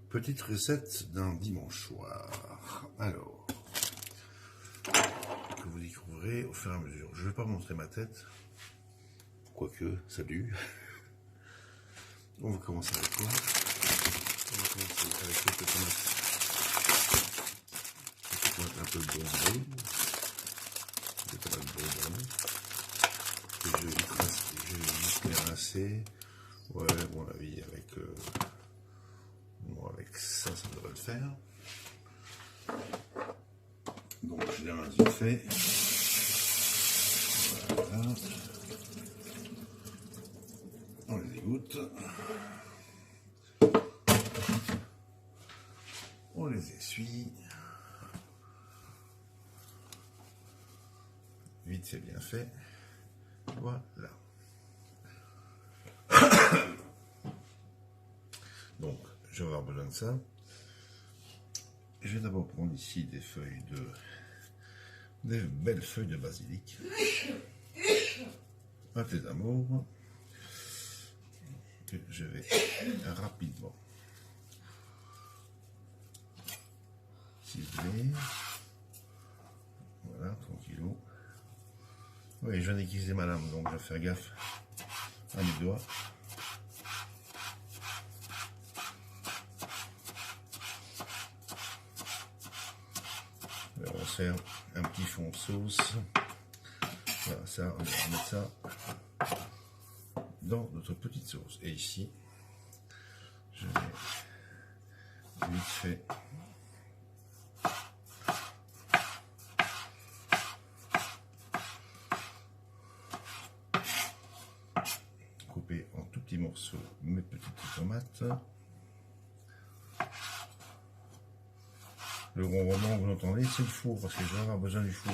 Petite recette d'un dimanche soir. Alors, que vous découvrirez au fur et à mesure. Je ne vais pas montrer ma tête. Quoique, salut. On va commencer avec quoi? On va commencer avec quelques tomates. Quelques tomates un peu bonbons. Des tomates bonbons. Que je vais vite les rincer. Ouais, à mon avis, avec ça, ça devrait le faire. Donc, je les rince vite fait. Voilà. On les égoutte. On les essuie. Vite, c'est bien fait. Voilà. Donc, je vais avoir besoin de ça. Je vais d'abord prendre ici des belles feuilles de basilic. Un tes amours. Que je vais rapidement ciseler. Voilà, tranquillou. Oui, je viens d'aiguiser ma lame, donc je vais faire gaffe à mes doigts. Alors, on va faire un petit fond de sauce. Voilà, ça, on va mettre ça dans notre petite sauce. Et ici, je vais vite fait couper en tout petits morceaux mes petites tomates. Le ronronnement, vous l'entendez, c'est le four, parce que je vais avoir besoin du four.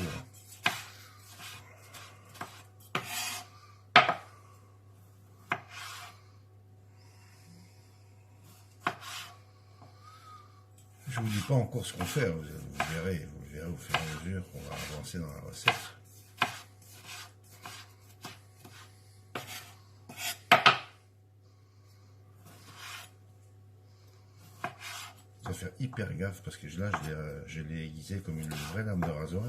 Je ne vous dis pas encore ce qu'on fait, vous verrez au fur et à mesure qu'on va avancer dans la recette. Ça va faire hyper gaffe parce que là je l'ai aiguisé comme une vraie lame de rasoir.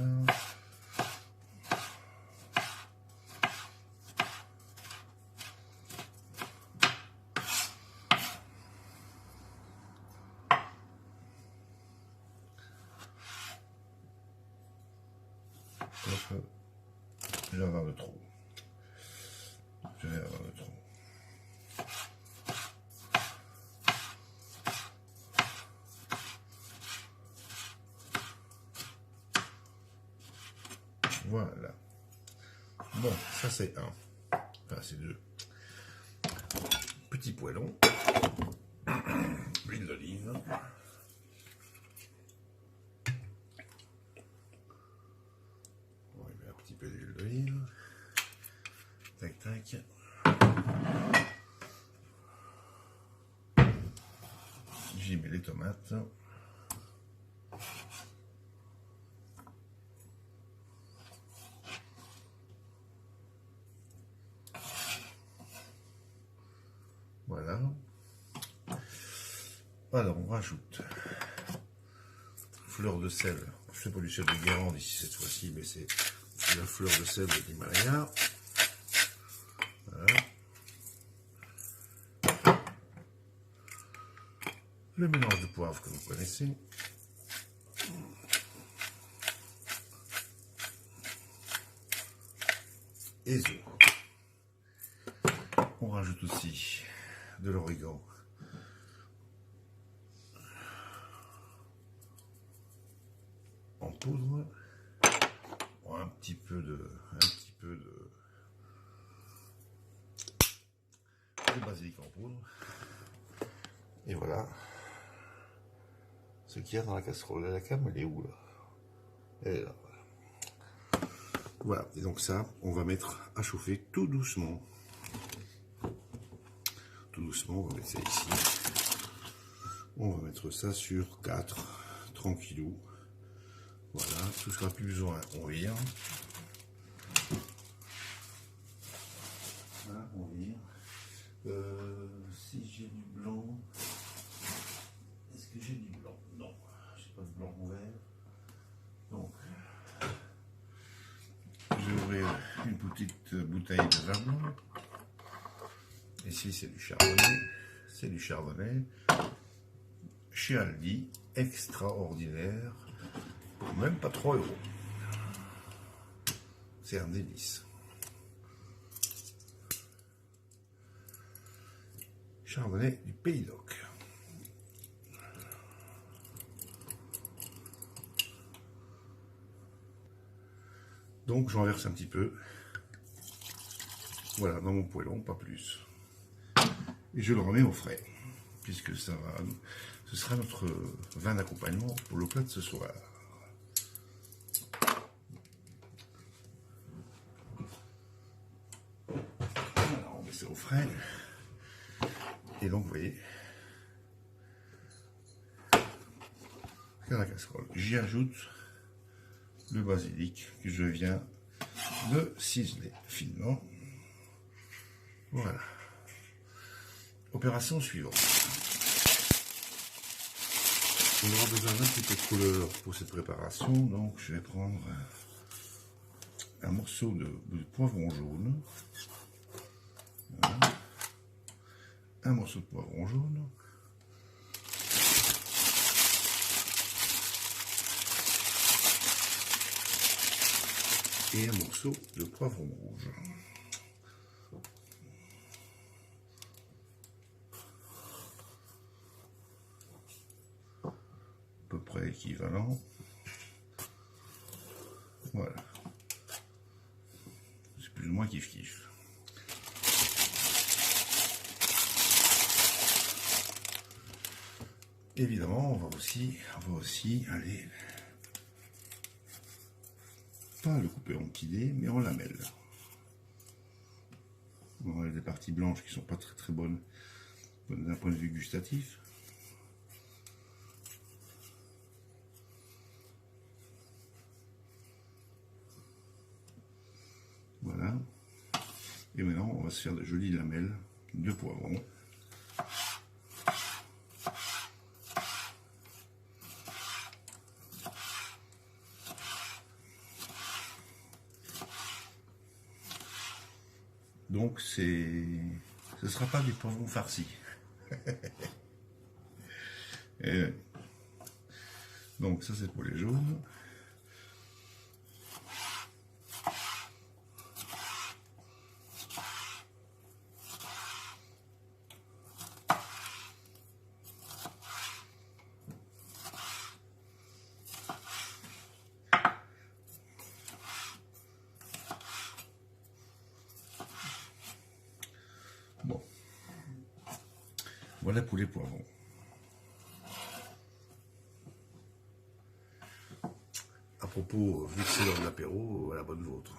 Je vais avoir le trou. Je vais avoir le trou. Voilà. Bon, ça c'est un. Enfin, c'est deux. Petit poêlon. Huile d'olive. On va mettre un petit peu d'huile d'olive. Tac, tac. J'y mets les tomates. Voilà. Alors, on rajoute fleur de sel. C'est pas du sel de Guérande ici cette fois-ci, mais c'est la fleur de sel de l'Himalaya. Voilà. Le mélange de poivre que vous connaissez. Et zo. On rajoute aussi de l'origan. En poudre. Un petit peu de basilic en poudre. Et voilà ce qu'il y a dans la casserole. La cam, elle est où là? Elle est là. Voilà, et donc ça, on va mettre à chauffer tout doucement. Tout doucement, on va mettre ça ici. On va mettre ça sur 4, tranquillou. Voilà, tout ce qu'on n'a plus besoin, on vire. Voilà, on vire. Si j'ai du blanc, est-ce petite bouteille de vin blanc. Ici, c'est du chardonnay. C'est du chardonnay. Chez Aldi, extraordinaire. Pour même pas 3 €. C'est un délice. Chardonnay du Pays d'Oc. Donc j'en verse un petit peu. Voilà, dans mon poêlon, pas plus. Et je le remets au frais, puisque ce sera notre vin d'accompagnement pour le plat de ce soir. Alors on met ça au frais. Et donc vous voyez, dans la casserole, j'y ajoute le basilic que je viens de ciseler finement. Voilà. Opération suivante. On aura besoin d'un petit peu de couleur pour cette préparation, donc je vais prendre un morceau de poivron jaune. Voilà. Un morceau de poivron jaune. Et un morceau de poivron rouge. À peu près équivalent. Voilà. C'est plus ou moins kiff-kiff. Évidemment, on va aussi aller, pas le couper en petits dés, mais en lamelles. On a des parties blanches qui sont pas très bonnes d'un point de vue gustatif. Voilà. Et maintenant, on va se faire de jolies lamelles de poivron. Donc ce sera pas du poivron farci. Et donc ça c'est pour les jaunes. Bon, voilà pour les poivrons. À propos, vu que c'est l'heure de l'apéro, à la bonne vôtre.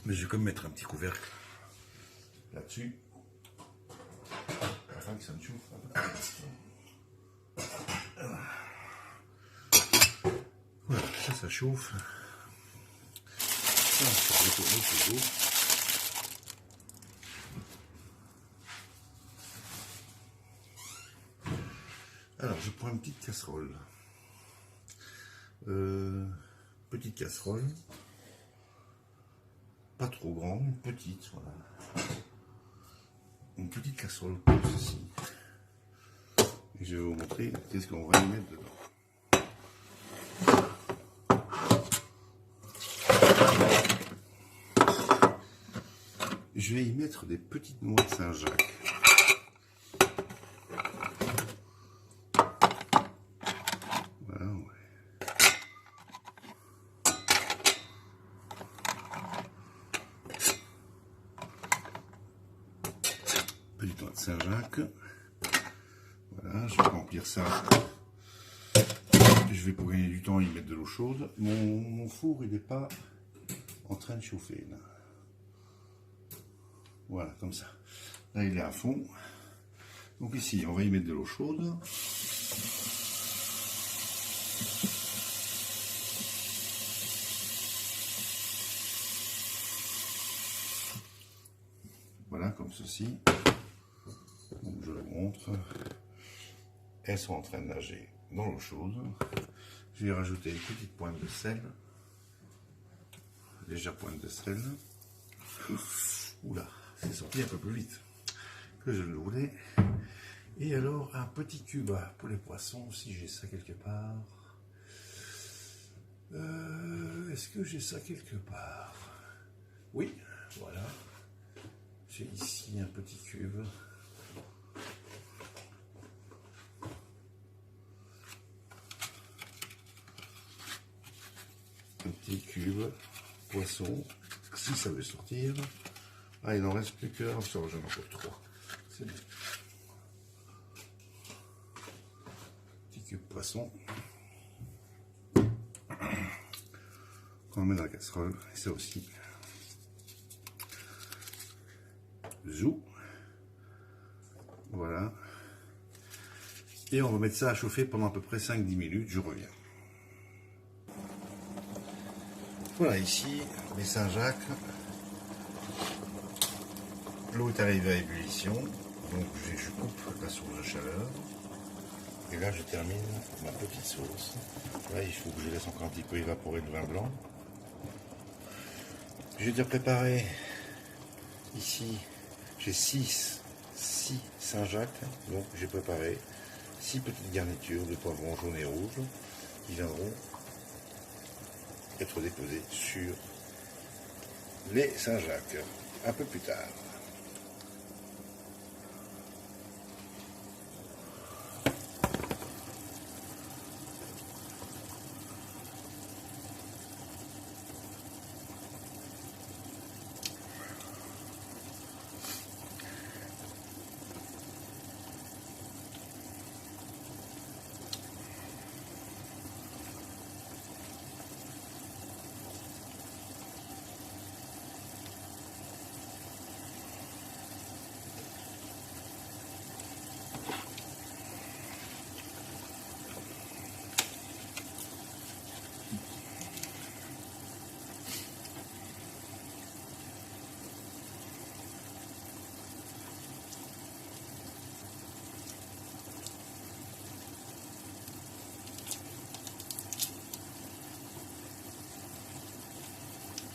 Mais je vais comme mettre un petit couvercle là-dessus, afin que ça me chauffe un peu. Voilà, ça chauffe. Ça, on va retourner au frigo. Alors, je prends une petite casserole. Petite casserole. Pas trop grande, une petite, voilà. Une petite casserole comme ceci. Et je vais vous montrer qu'est-ce qu'on va y mettre dedans. Je vais y mettre des petites noix de Saint-Jacques. Voilà, ouais. Petites noix de Saint-Jacques. Voilà, je vais remplir ça. Je vais, pour gagner du temps, y mettre de l'eau chaude. Mon four, il n'est pas en train de chauffer, là. Voilà, comme ça. Là, il est à fond. Donc ici, on va y mettre de l'eau chaude. Voilà, comme ceci. Donc je le montre. Elles sont en train de nager dans l'eau chaude. Je vais rajouter une petite pointe de sel. Légère pointe de sel. Oula, c'est sorti un peu plus vite que je le voulais. Et alors, un petit cube pour les poissons, si j'ai ça quelque part. Est-ce que j'ai ça quelque part? Oui, voilà. J'ai ici un petit cube. Un petit cube poisson, si ça veut sortir. Ah, il n'en reste plus qu'un, j'en ai encore 3. C'est bien. Petit cube poisson. On met dans la casserole, et ça aussi. Zou. Voilà. Et on va mettre ça à chauffer pendant à peu près 5-10 minutes, je reviens. Voilà, ici, les Saint-Jacques. L'eau est arrivée à ébullition, donc je coupe la source de chaleur. Et là, je termine ma petite sauce. Là, il faut que je laisse encore un petit peu évaporer le vin blanc. J'ai déjà préparé ici, j'ai 6 Saint-Jacques, donc j'ai préparé 6 petites garnitures de poivrons jaunes et rouges qui viendront être déposées sur les Saint-Jacques un peu plus tard.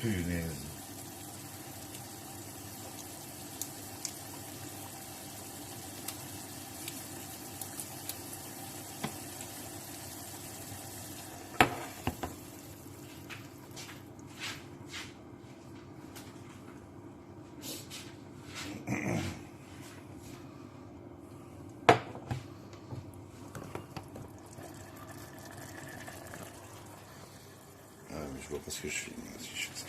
Punaise. Je vois pas ce que je filme si je fais ça.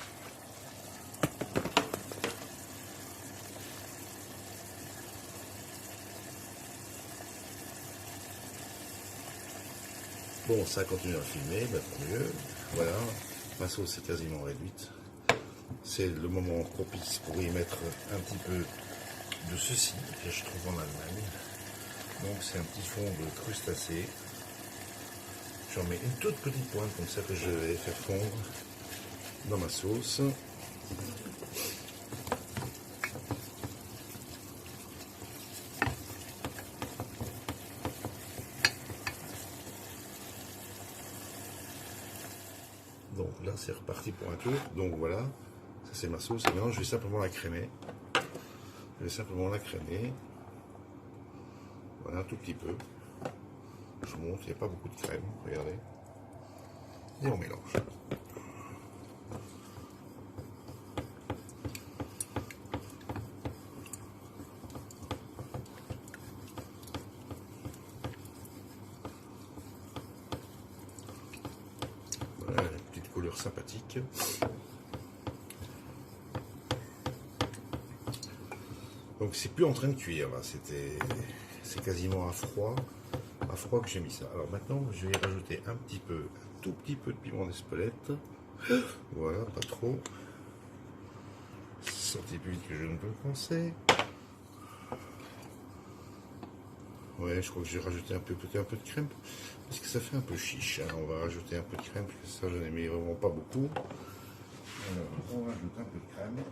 Bon, ça continue à filmer, bah, tant mieux. Voilà, ma sauce est quasiment réduite. C'est le moment propice pour y mettre un petit peu de ceci que je trouve en Allemagne. Donc c'est un petit fond de crustacés. J'en mets une toute petite pointe comme ça que je vais faire fondre dans ma sauce. Donc là c'est reparti pour un tour. Donc voilà, ça c'est ma sauce. Et maintenant je vais simplement la crémer. Voilà un tout petit peu. Je vous montre, il n'y a pas beaucoup de crème, regardez. Et on mélange. Voilà une petite couleur sympathique. Donc c'est plus en train de cuire là, c'est quasiment à froid que j'ai mis ça. Alors maintenant je vais rajouter un tout petit peu de piment d'Espelette. Voilà, pas trop. C'est sorti plus vite que je ne peux le penser. Ouais, je crois que j'ai rajouté peut-être un peu de crème parce que ça fait un peu chiche. Hein. On va rajouter un peu de crème parce que ça je n'aime vraiment pas beaucoup. Alors on rajoute un peu de crème.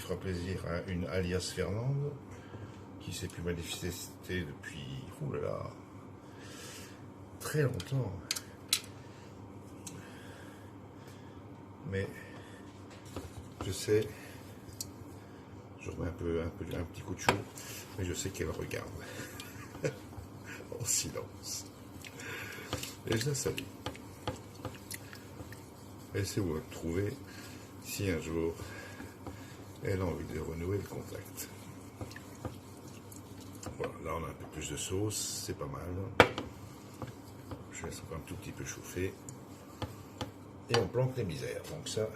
fera plaisir à une alias Fernande qui s'est pu manifester depuis oh là là, très longtemps. Mais je sais, je remets un petit coup de chaud, mais je sais qu'elle regarde en silence. Et je la salue. Elle sait où me trouver si un jour elle a envie de renouer le contact. Voilà, là on a un peu plus de sauce, c'est pas mal. Je laisse encore un tout petit peu chauffer. Et on plante les misères. Donc ça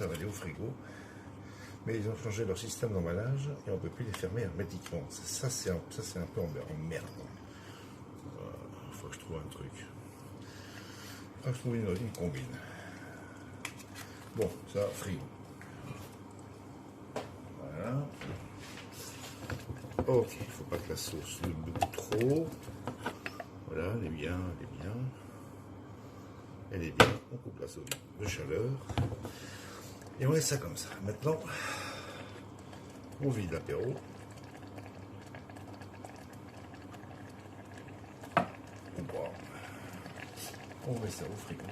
va aller au frigo. Mais ils ont changé leur système d'emballage et on ne peut plus les fermer hermétiquement. Ça c'est un peu emmerdant. Il faut que je trouve un truc. Il faut que je trouve une combine. Bon, ça, frigo. Voilà. Ok, il ne faut pas que la sauce ne boue trop. Voilà, elle est bien, elle est bien. Elle est bien, on coupe la sauce de chaleur. Et on laisse ça comme ça. Maintenant, on vide l'apéro. On boit. On met ça au frigo.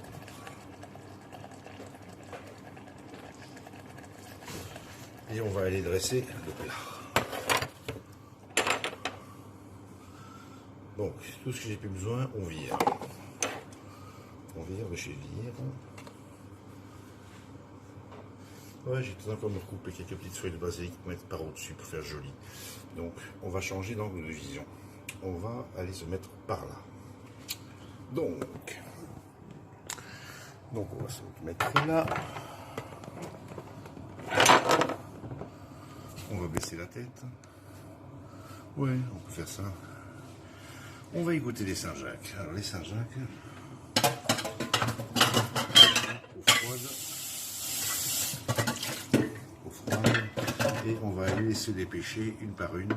Et on va aller dresser le plat. Donc, tout ce que j'ai plus besoin, on vire. On vire de chez Vire. Ouais, j'ai tout encore me recouper quelques petites feuilles de basilic pour mettre par au-dessus pour faire joli. Donc, on va changer d'angle de vision. On va aller se mettre par là. Donc on va se mettre là. On va baisser la tête. Ouais, on peut faire ça. On va y goûter les Saint-Jacques. Alors les Saint-Jacques, eau froide, et on va aller se dépêcher une par une.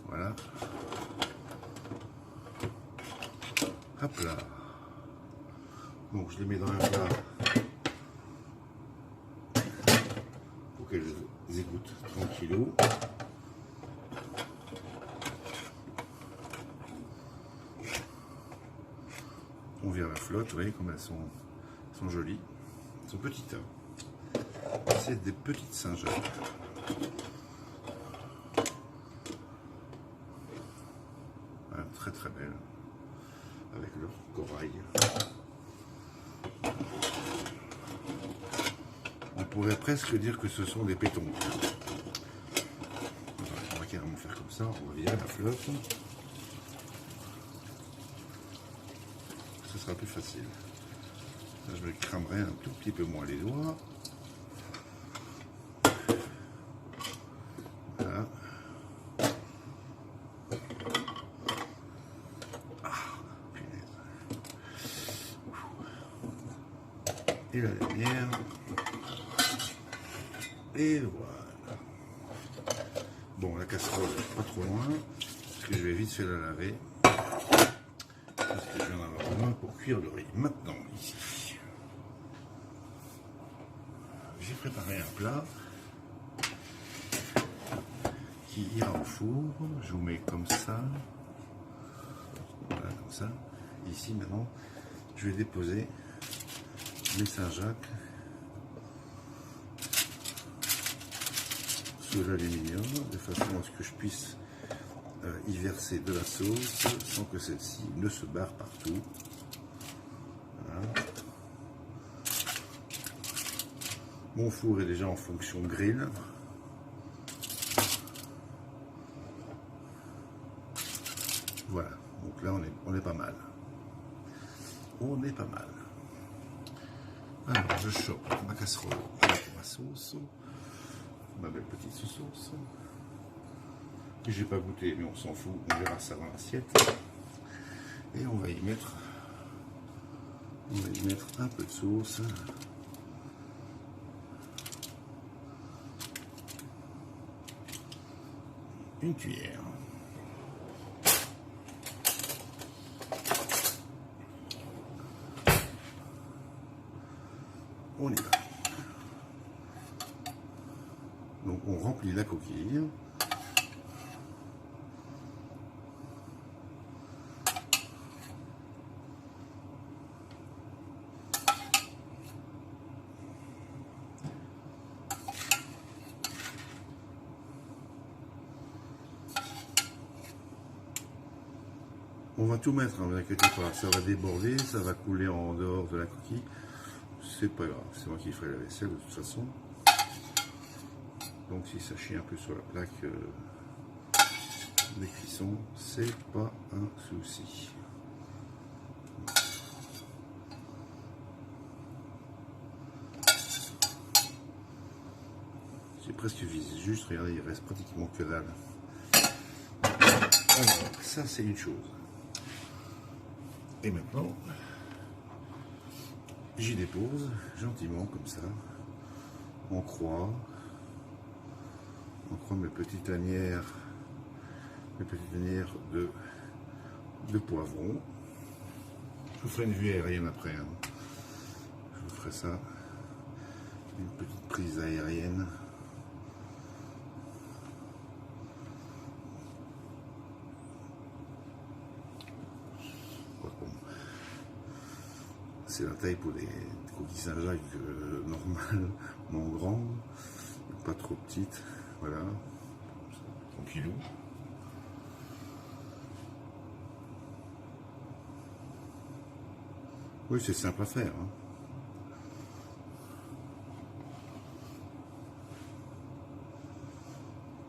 Voilà. Hop là. Donc je les mets dans un plat pour qu'elles égouttent tranquillou. On vire la flotte, vous voyez comme elles sont jolies. Elles sont petites. Hein. C'est des petites Saint-Jacques. Voilà, très très belles. Avec leur corail. On pourrait presque dire que ce sont des pétons. On va carrément faire comme ça. On va virer la flotte. Ce sera plus facile. Là, je me cramerai un tout petit peu moins les doigts. Voilà. Ah, punaise. Et la dernière. Et voilà. Bon, la casserole, pas trop loin, parce que je vais vite faire la laver. Parce que je vais en avoir besoin pour cuire le riz. Maintenant, ici, j'ai préparé un plat qui ira au four. Je vous mets comme ça. Voilà, comme ça. Ici, maintenant, je vais déposer les Saint-Jacques sur l'aluminium, de façon à ce que je puisse y verser de la sauce sans que celle-ci ne se barre partout. Voilà. Mon four est déjà en fonction grill. Voilà, donc là on est pas mal. On est pas mal. Alors je chope ma casserole avec ma sauce, ma belle petite sauce. J'ai pas goûté, mais on s'en fout, on verra ça dans l'assiette. Et on va y mettre un peu de sauce. Une cuillère. On y va. Donc on remplit la coquille. On va tout mettre, ne vous inquiétez pas, ça va déborder, ça va couler en dehors de la coquille. C'est pas grave, c'est moi qui ferai la vaisselle de toute façon. Donc si ça chie un peu sur la plaque des cuissons, c'est pas un souci. J'ai presque visé juste, regardez, il reste pratiquement que dalle. Alors, ça c'est une chose. Et maintenant, j'y dépose gentiment comme ça, en croix mes petites lanières de poivrons. Je vous ferai une vue aérienne après. Hein. Je vous ferai ça, une petite prise aérienne. C'est la taille pour les coquilles Saint-Jacques normalement grandes, pas trop petites, voilà, tranquillou. Oui, c'est simple à faire. Hein.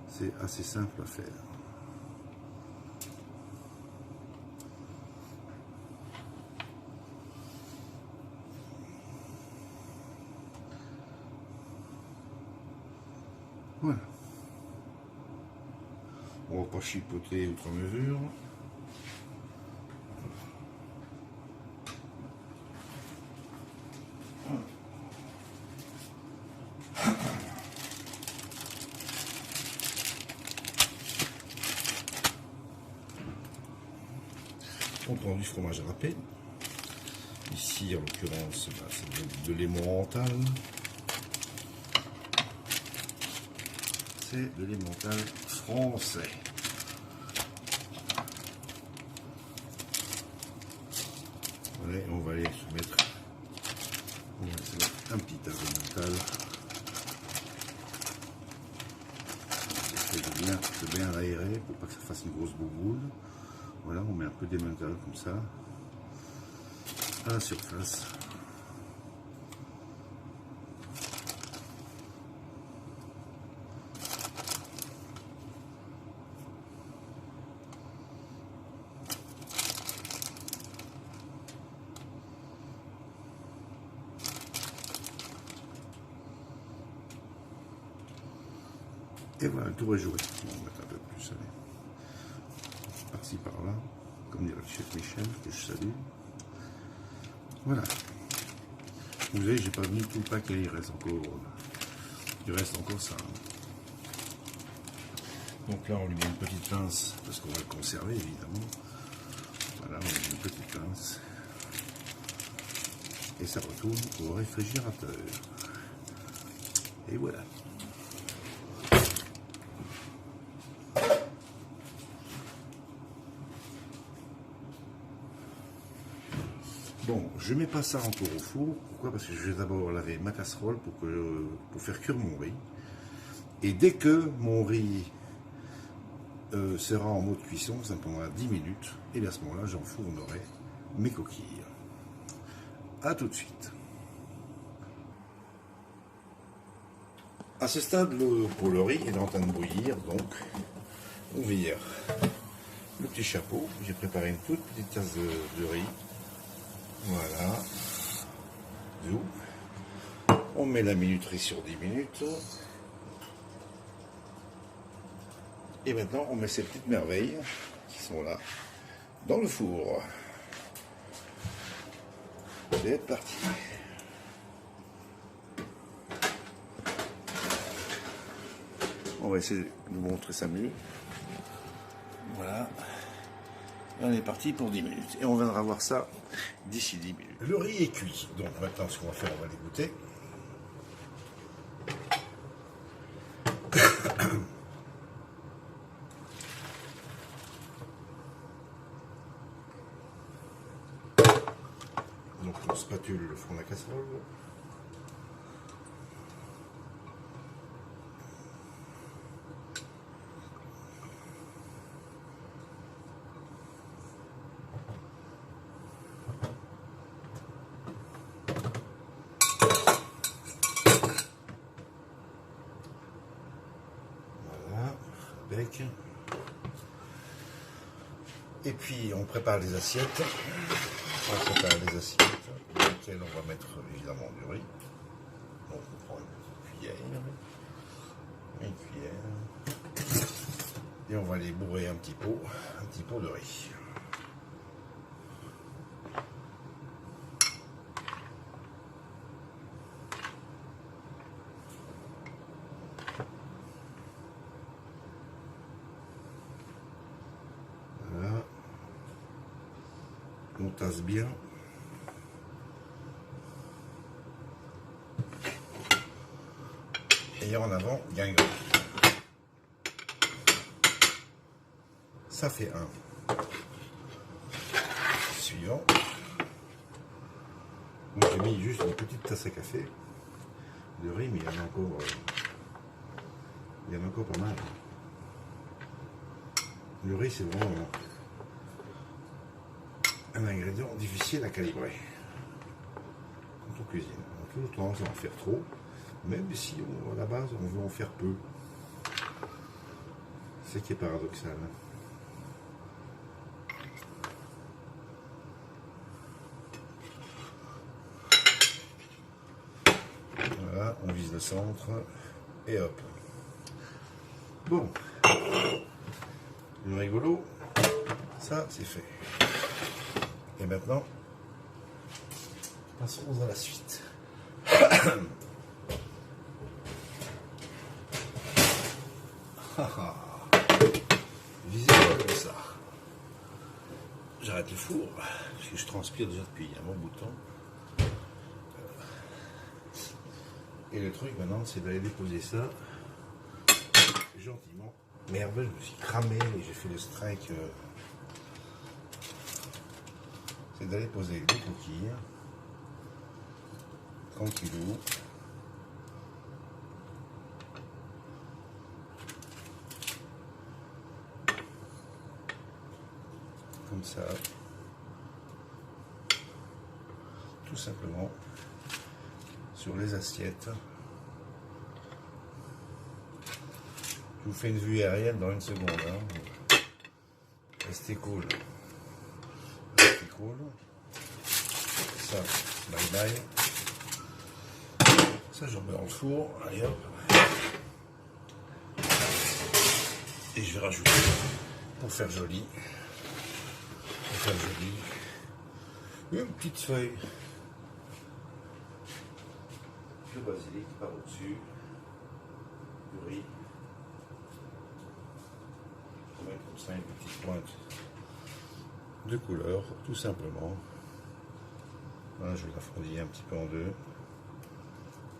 C'est assez simple à faire. Voilà. On va pas chipoter outre mesure. On prend du fromage râpé. Ici, en l'occurrence, c'est de l'emmental. C'est de l'emmental français. Voilà, on va aller se mettre un petit tas d'emmental. C'est bien aéré pour pas que ça fasse une grosse bouboule. Voilà, on met un peu d'emmental comme ça à la surface. Et voilà, le tour est joué. On va mettre un peu plus, allez. Par-ci, par-là, comme dirait le chef Michel, que je salue. Voilà. Vous voyez, j'ai pas mis tout le paquet, il reste encore ça. Donc là, on lui met une petite pince, parce qu'on va le conserver, évidemment. Voilà, on lui met une petite pince. Et ça retourne au réfrigérateur. Et voilà. Bon, je ne mets pas ça encore au four. Pourquoi? Parce que je vais d'abord laver ma casserole pour faire cuire mon riz. Et dès que mon riz sera en mode cuisson, ça me prendra 10 minutes. Et à ce moment-là, j'enfournerai mes coquilles. A tout de suite. À ce stade, pour le riz est en train de bouillir, donc on vire le petit chapeau. J'ai préparé une toute petite tasse de riz. Voilà. On met la minuterie sur 10 minutes. Et maintenant, on met ces petites merveilles qui sont là dans le four. C'est parti. On va essayer de vous montrer ça mieux. Voilà. On est parti pour 10 minutes. Et on viendra voir ça d'ici 10 minutes. Le riz est cuit. Donc maintenant, ce qu'on va faire, on va l'égoutter. spatule le fond de la casserole. Voilà, avec. Et puis on prépare les assiettes. On prépare les assiettes dans lesquelles on va mettre évidemment du riz. Donc on prend une cuillère, et on va les bourrer un petit pot de riz. Voilà. On tasse bien. Et en avant, guingamp. Ça fait un. Suivant. Moi j'ai mis juste une petite tasse à café de riz, mais il y en a encore pas mal. Le riz c'est vraiment un ingrédient difficile à calibrer quand on cuisine. On a toujours tendance à en faire trop, même si à la base on veut en faire peu. C'est ce qui est paradoxal. Voilà, on vise le centre et hop. Bon, le rigolo, ça c'est fait. Et maintenant, passons à la suite. Visez comme ça. J'arrête le four parce que je transpire déjà depuis un bon bout de temps. Et le truc maintenant, c'est d'aller déposer ça gentiment. Merde, je me suis cramé et j'ai fait le strike. C'est d'aller poser les coquilles tranquillou. Comme ça. Tout simplement sur les assiettes. Je vous fais une vue aérienne dans une seconde. Hein. Restez cool. Restez cool. Ça, bye bye. Ça, j'en mets dans le four. Allez hop. Et je vais rajouter, pour faire joli, une petite feuille de basilic par au-dessus, du riz. On va mettre comme ça une petite pointe de couleur, tout simplement. Voilà, je vais la froidiller un petit peu en deux.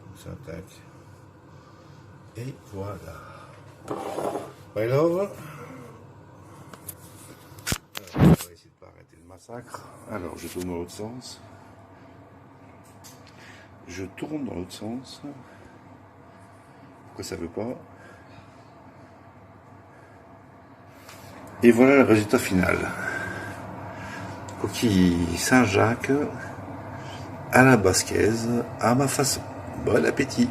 Comme ça, tac. Et voilà. My love. On va essayer de pas arrêter le massacre. Alors, je tourne dans l'autre sens. Je tourne dans l'autre sens. Pourquoi ça veut pas? Et voilà le résultat final. Coquille Saint-Jacques à la basquaise, à ma façon. Bon appétit!